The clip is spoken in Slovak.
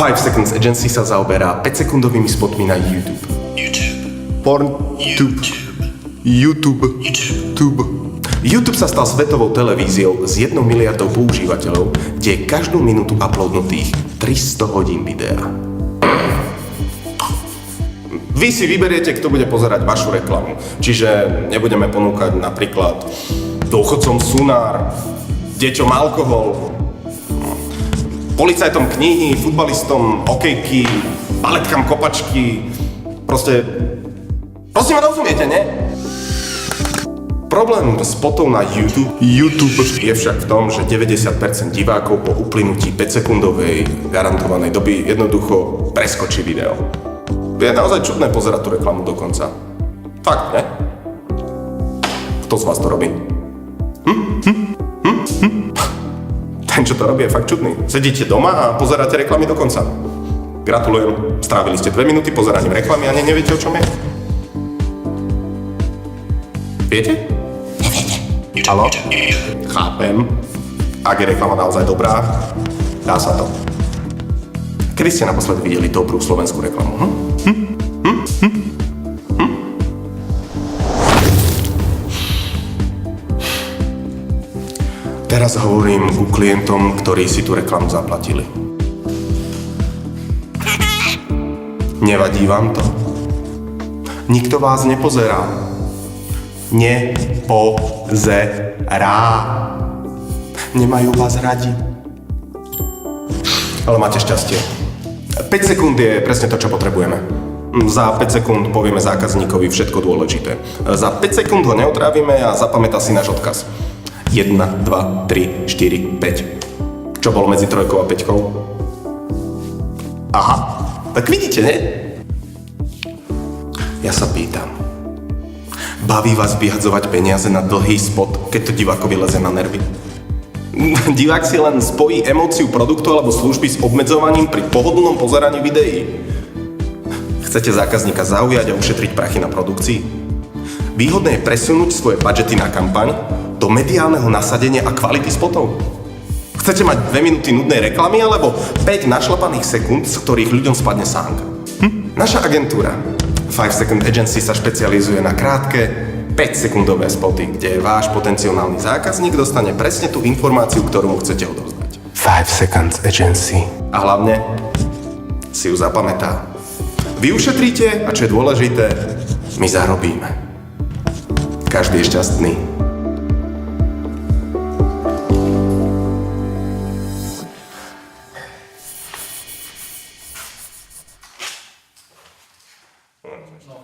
5 Seconds Agency sa zaoberá 5-sekundovými spotmi na YouTube. PornTube. YouTube sa stal svetovou televíziou s 1 miliardou používateľov, kde je každú minútu uploadnutých 300 hodín videa. Vy si vyberiete, kto bude pozerať vašu reklamu. Čiže nebudeme ponúkať napríklad dôchodcom Sunár, deťom alkohol, policajtom knihy, futbalistom hokejky, baletkám kopačky. Proste ma rozumiete, ne? Problém spotov na YouTube je však v tom, že 90% divákov po uplynutí 5-sekundovej garantovanej doby jednoducho preskočí video. Je naozaj čudné pozerať tú reklamu do konca. Fakt, ne? Kto z vás to robí? Ten, čo to robí, je fakt čudný. Sedíte doma a pozeráte reklamy do konca. Gratulujem, strávili ste 2 minúty pozeraním reklamy a neviete, o čom je. Viete? Haló? Chápem. Ak je reklama naozaj dobrá, dá sa to. Kedy ste naposledy videli dobrú slovenskú reklamu? Teraz hovorím ku klientom, ktorí si tú reklamu zaplatili. Nevadí vám to? Nikto vás nepozerá. Nemajú vás radi. Ale máte šťastie. 5 sekúnd je presne to, čo potrebujeme. Za 5 sekúnd povieme zákazníkovi všetko dôležité. Za 5 sekúnd ho neutrávime a zapamätá si náš odkaz. 1, 2, 3, 4, 5. Čo bolo medzi 3 a 5? Aha, tak vidíte, ne? Ja sa pýtam. Baví vás vyhadzovať peniaze na dlhý spot, keď to divákovi leze na nervy? Divák si len spojí emóciu produktu alebo služby s obmedzovaním pri pohodlnom pozeraní videí. Chcete zákazníka zaujať a ušetriť prachy na produkcii? Výhodné je presunúť svoje budžety na kampaň do mediálneho nasadenia a kvality spotov. Chcete mať 2 minúty nudnej reklamy alebo 5 našlapaných sekúnd, z ktorých ľuďom spadne sánka? Naša agentúra 5 Second Agency sa špecializuje na krátke 5-sekundové spoty, kde váš potenciálny zákazník dostane presne tú informáciu, ktorú mu chcete odovzdať. 5 Seconds Agency. A hlavne si ju zapamätá. Vy ušetríte a čo je dôležité, my zarobíme. Každý je šťastný. No.